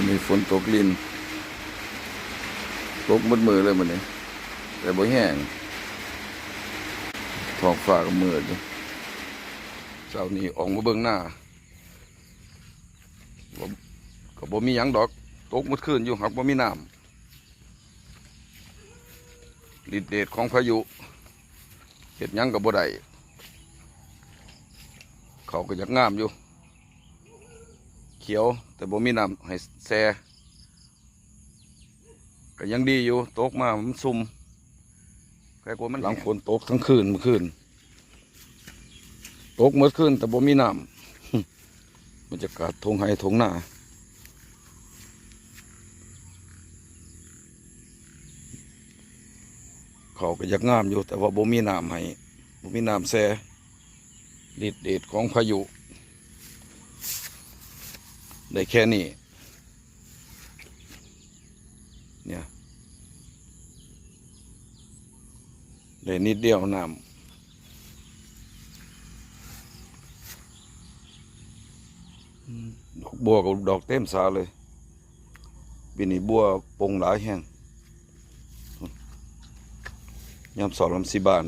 มีฝนตกลินตกมืดมือเลยมันนี่แต่บ่แห้งท้องฟ้าก็มืดอยู่เช้านี้ออกมาเบิ่งหน้าบ่ก็บ่มีหยังดอกตกมืดคืนอยู่หักบ่มีน้ำฤทธิ์เดชของพายุเฮ็ดหยังก็บ่ได้เขาก็อยากงามอยู่เขียวแต่บ่มีน้ำให้แซ่ก็ยังดีอยู่ตกมามันซุ่มแค่กลัวมันหลังฝนตกทั้งคืนเมื่อคืนตกเมื่อคืนแต่บ่มีน้ำบรรยากาศทงไห้ทงหน้าเขาก็อยากงามอยู่แต่ว่าบ่มีน้ำให้บ่มีน้ำแซ่ฤทธิ์เดชของพายุได้แค่นี้เนี่ยได้นิดเดียวน้ำดอกบัวกับดอกเต็มสาเลยปีนี้บัวปงหลายแห้งยามสอนลำสีบาน